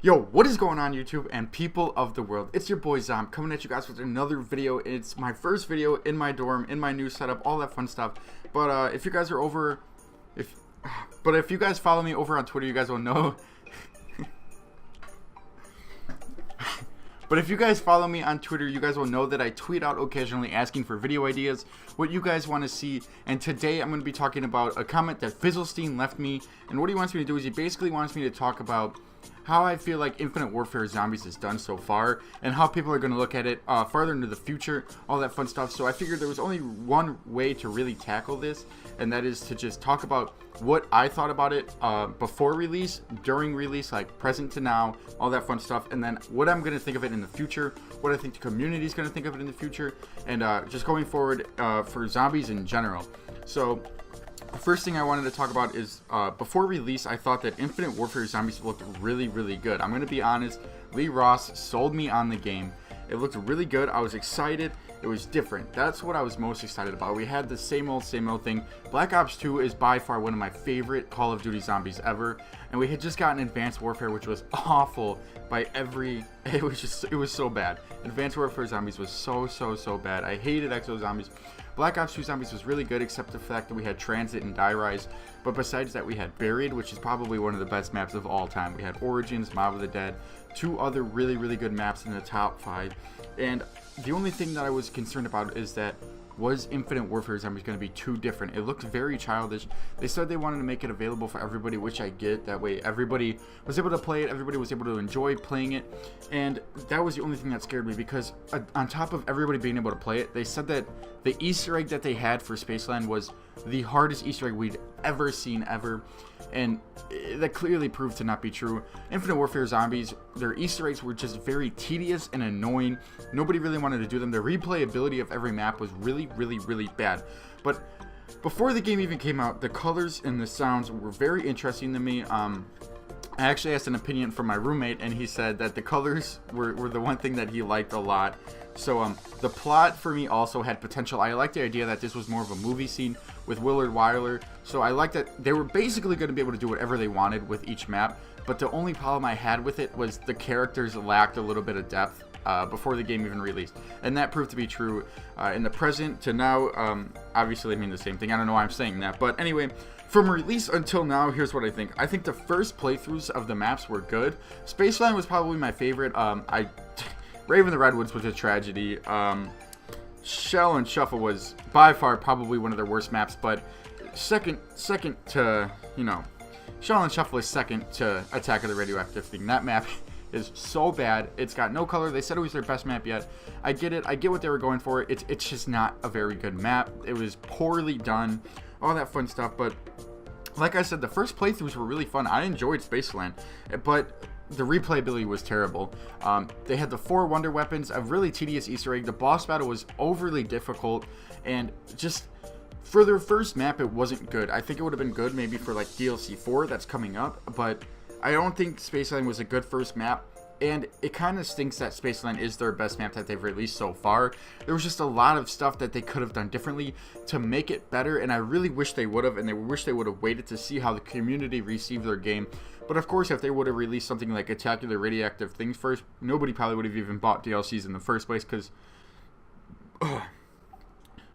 Yo, what is going on YouTube and people of the world? It's your boy Zom coming at you guys with another video. It's my first video in my dorm, in my new setup, all that fun stuff. But if you guys are if you guys follow me over on Twitter, you guys will know. But if you guys follow me on Twitter, you guys will know that I tweet out occasionally asking for video ideas, what you guys want to see. And today I'm going to be talking about a comment that Fizzlestein left me. And what he wants me to do is he basically wants me to talk about how I feel like Infinite Warfare Zombies has done so far, and how people are going to look at it farther into the future, all that fun stuff. So I figured there was only one way to really tackle this, and that is to just talk about what I thought about it before release, during release, like present to now, all that fun stuff, and then what I'm going to think of it in the future, what I think the community is going to think of it in the future, and just going forward for zombies in general. So the first thing I wanted to talk about is before release, I thought that Infinite Warfare Zombies looked really, really good. I'm going to be honest, Lee Ross sold me on the game. It looked really good. I was excited. It was different. That's what I was most excited about. We had the same old thing. Black Ops 2 is by far one of my favorite Call of Duty zombies ever. And we had just gotten Advanced Warfare, which was awful by every... It was so bad. Advanced Warfare Zombies was so bad. I hated Exo Zombies. Black Ops 2 Zombies was really good, except the fact that we had Transit and Die Rise. But besides that, we had Buried, which is probably one of the best maps of all time. We had Origins, Mob of the Dead, two other really good maps in the top 5. And the only thing that I was concerned about is that, was Infinite Warfare Zombies going to be too different? It looked very childish. They said they wanted to make it available for everybody, which I get. That way everybody was able to play it, everybody was able to enjoy playing it, and that was the only thing that scared me, because on top of everybody being able to play it, they said that the Easter egg that they had for Spaceland was the hardest Easter egg we'd ever seen ever, and that clearly proved to not be true. Infinite Warfare Zombies, their Easter eggs were just very tedious and annoying. Nobody really wanted to do them. The replayability of every map was really bad. But before the game even came out, the colors and the sounds were very interesting to me. I actually asked an opinion from my roommate, and he said that the colors were the one thing that he liked a lot. So the plot for me also had potential. I liked the idea that this was more of a movie scene with Willard Wyler. So I liked that they were basically going to be able to do whatever they wanted with each map. But the only problem I had with it was the characters lacked a little bit of depth before the game even released. And that proved to be true in the present to now. Obviously, I mean the same thing. I don't know why I'm saying that. But anyway, from release until now, here's what I think. I think the first playthroughs of the maps were good. Spaceland was probably my favorite. Raven the Redwoods was a tragedy. Shell and Shuffle was by far probably one of their worst maps, but second to, you know, Shell and Shuffle is second to Attack of the Radioactive Thing. That map is so bad. It's got no color. They said it was their best map yet. I get it. I get what they were going for. It's just not a very good map. It was poorly done. All that fun stuff. But like I said, the first playthroughs were really fun. I enjoyed Spaceland, but the replayability was terrible. They had the 4 wonder weapons, a really tedious Easter egg. The boss battle was overly difficult, and just for their first map, it wasn't good. I think it would have been good maybe for like DLC 4 that's coming up, but I don't think Spaceland was a good first map. And it kind of stinks that Spaceland is their best map that they've released so far. There was just a lot of stuff that they could have done differently to make it better, and I really wish they would have, and they wish they would have waited to see how the community received their game. But of course, if they would have released something like Attack of the Radioactive Things first, nobody probably would have even bought DLCs in the first place, because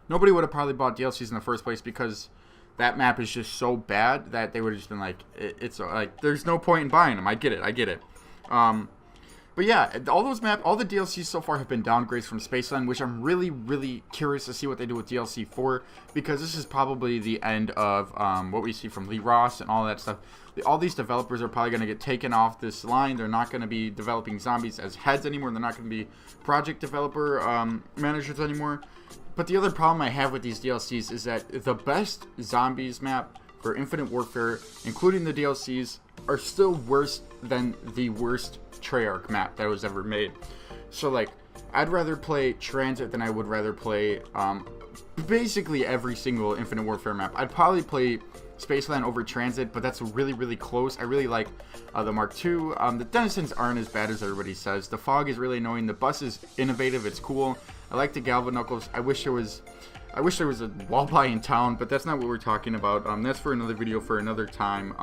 nobody would have probably bought DLCs in the first place, because that map is just so bad that they would have just been like, it's like, there's no point in buying them. I get it. But yeah, all the DLCs so far have been downgrades from Spaceland, which I'm really curious to see what they do with DLC 4, because this is probably the end of what we see from Lee Ross and all that stuff. All these developers are probably going to get taken off this line. They're not going to be developing zombies as heads anymore. They're not going to be project developer managers anymore. But the other problem I have with these DLCs is that the best zombies map for Infinite Warfare, including the DLCs, are still worse than the worst Treyarch map that was ever made. So like, I'd rather play Transit than I would rather play basically every single Infinite Warfare map. I'd probably play Spaceland over Transit, but that's really close. I really like the Mark II. The Denizens aren't as bad as everybody says. The fog is really annoying. The bus is innovative. It's cool. I like the Galvanuckles. I wish there was a walleye in town, but that's not what we're talking about. That's for another video for another time.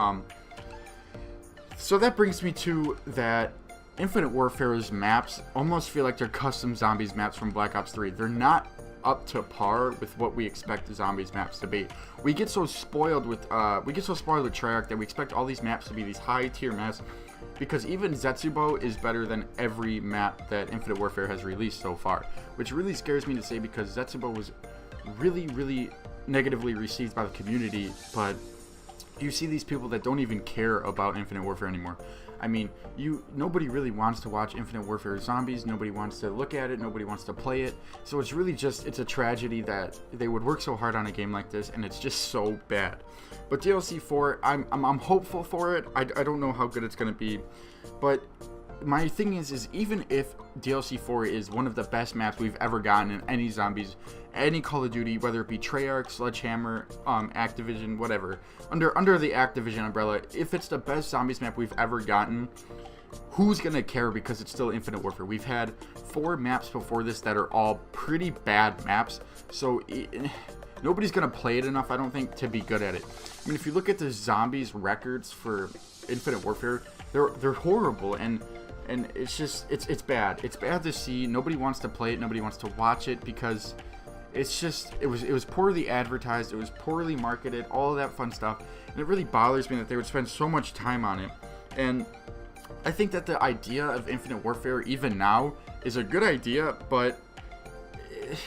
So that brings me to that Infinite Warfare's maps almost feel like they're custom zombies maps from Black Ops 3. They're not up to par with what we expect the zombies maps to be. We get so spoiled with Treyarch that we expect all these maps to be these high tier maps, because even Zetsubo is better than every map that Infinite Warfare has released so far, which really scares me to say, because Zetsubo was really negatively received by the community. But you see these people that don't even care about Infinite Warfare anymore. I mean, nobody really wants to watch Infinite Warfare Zombies. Nobody wants to look at it. Nobody wants to play it. So it's really just, it's a tragedy that they would work so hard on a game like this, and it's just so bad. But DLC 4, I'm hopeful for it. I don't know how good it's gonna be, but my thing is even if DLC 4 is one of the best maps we've ever gotten in any zombies, any Call of Duty, whether it be Treyarch, Sledgehammer, Activision, whatever, under the Activision umbrella, if it's the best zombies map we've ever gotten, who's gonna care? Because it's still Infinite Warfare. We've had 4 maps before this that are all pretty bad maps, so nobody's gonna play it enough, I don't think, to be good at it. I mean, if you look at the zombies records for Infinite Warfare, they're horrible, and it's just, it's bad. It's bad to see. Nobody wants to play it. Nobody wants to watch it, because it's just, it was poorly advertised. It was poorly marketed. All of that fun stuff. And it really bothers me that they would spend so much time on it. And I think that the idea of Infinite Warfare, even now, is a good idea, but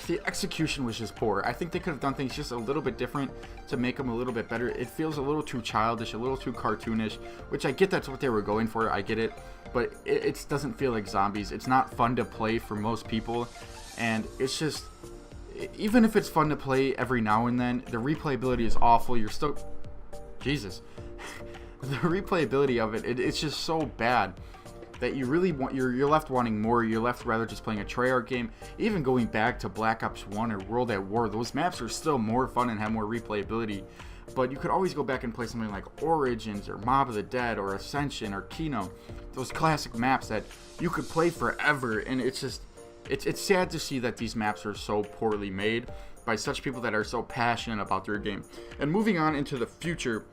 the execution was just poor. I think they could have done things just a little bit different to make them a little bit better. It feels a little too childish, a little too cartoonish, which I get that's what they were going for. I get it. But it doesn't feel like zombies. It's not fun to play for most people. And it's just, even if it's fun to play every now and then, the replayability is awful. You're still, Jesus. The replayability of it's just so bad that you really want, you're left wanting more. You're left rather just playing a Treyarch game. Even going back to Black Ops 1 or World at War, those maps are still more fun and have more replayability. But you could always go back and play something like Origins or Mob of the Dead or Ascension or Kino. Those classic maps that you could play forever. And it's just, it's sad to see that these maps are so poorly made by such people that are so passionate about their game. And moving on into the future,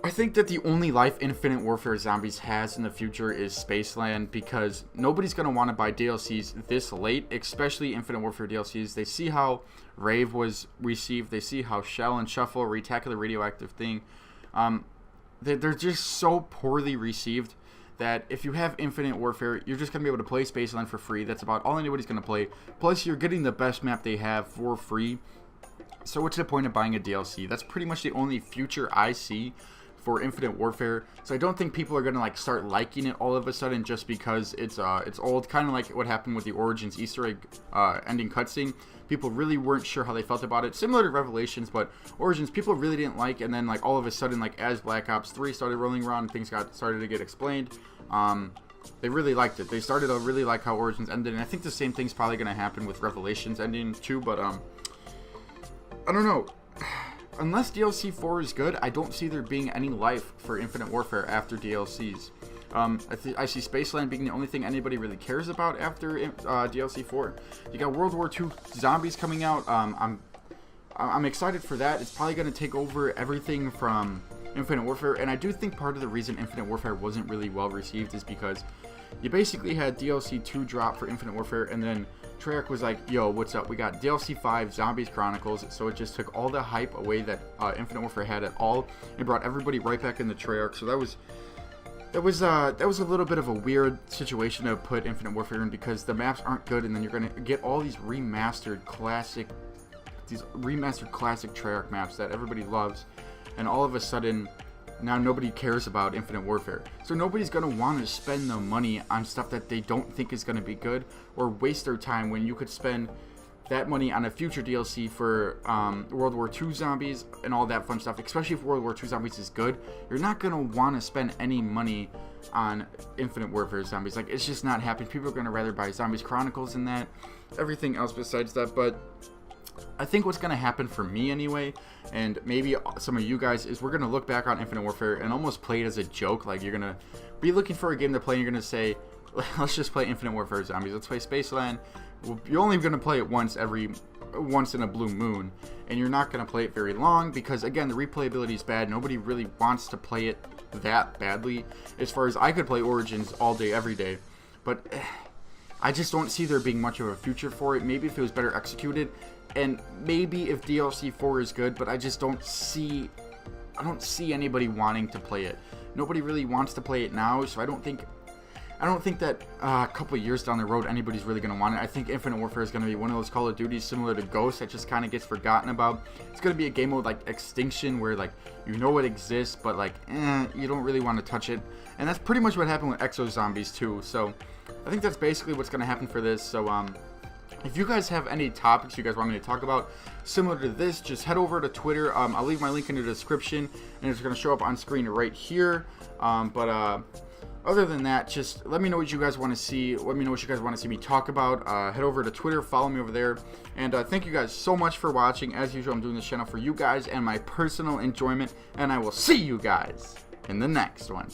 I think that the only life Infinite Warfare Zombies has in the future is Spaceland, because nobody's going to want to buy DLCs this late, especially Infinite Warfare DLCs. They see how Rave was received. They see how Shell and Shuffle, Retacular Radioactive Thing, they're just so poorly received that if you have Infinite Warfare, you're just going to be able to play Spaceland for free. That's about all anybody's going to play. Plus, you're getting the best map they have for free. So what's the point of buying a DLC? That's pretty much the only future I see for Infinite Warfare. So I don't think people are gonna like start liking it all of a sudden just because it's old, kind of like what happened with the Origins Easter egg ending cutscene. People really weren't sure how they felt about it, similar to Revelations, but Origins people really didn't like, and then like all of a sudden, like as Black Ops 3 started rolling around and things started to get explained, they really liked it. They started to really like how Origins ended, and I think the same thing's probably gonna happen with Revelations ending too. But I don't know. Unless DLC 4 is good, I don't see there being any life for Infinite Warfare after DLCs. I see Spaceland being the only thing anybody really cares about after DLC 4. You got World War II Zombies coming out. I'm excited for that. It's probably going to take over everything from Infinite Warfare, and I do think part of the reason Infinite Warfare wasn't really well received is because you basically had DLC 2 drop for Infinite Warfare, and then Treyarch was like, yo, what's up? We got DLC 5, Zombies Chronicles, so it just took all the hype away that Infinite Warfare had at all, and brought everybody right back into Treyarch. So that was a little bit of a weird situation to put Infinite Warfare in, because the maps aren't good, and then you're gonna get all these remastered classic Treyarch maps that everybody loves, and all of a sudden now nobody cares about Infinite Warfare. So nobody's going to want to spend the money on stuff that they don't think is going to be good, or waste their time when you could spend that money on a future DLC for World War II Zombies and all that fun stuff. Especially if World War II Zombies is good, you're not going to want to spend any money on Infinite Warfare Zombies. Like, it's just not happening. People are going to rather buy Zombies Chronicles than that. Everything else besides that. But I think what's going to happen for me anyway, and maybe some of you guys, is we're going to look back on Infinite Warfare and almost play it as a joke. Like, you're going to be looking for a game to play, and you're going to say, let's just play Infinite Warfare Zombies. Let's play Spaceland. Well, you're only going to play it once in a blue moon, and you're not going to play it very long because, again, the replayability is bad. Nobody really wants to play it that badly. As far as I could play Origins all day, every day, but I just don't see there being much of a future for it. Maybe if it was better executed, and maybe if DLC 4 is good, but I just don't see anybody wanting to play it. Nobody really wants to play it now, so I don't think that a couple of years down the road anybody's really going to want it. I think Infinite Warfare is going to be one of those Call of Duties similar to Ghost that just kind of gets forgotten about. It's going to be a game mode like Extinction where like you know it exists, but like you don't really want to touch it. And that's pretty much what happened with Exo Zombies too. So I think that's basically what's going to happen for this. So if you guys have any topics you guys want me to talk about similar to this, just head over to Twitter. I'll leave my link in the description, and it's going to show up on screen right here. Other than that, just let me know what you guys want to see. Let me know what you guys want to see me talk about. Head over to Twitter, follow me over there. And thank you guys so much for watching. As usual, I'm doing this channel for you guys and my personal enjoyment. And I will see you guys in the next one.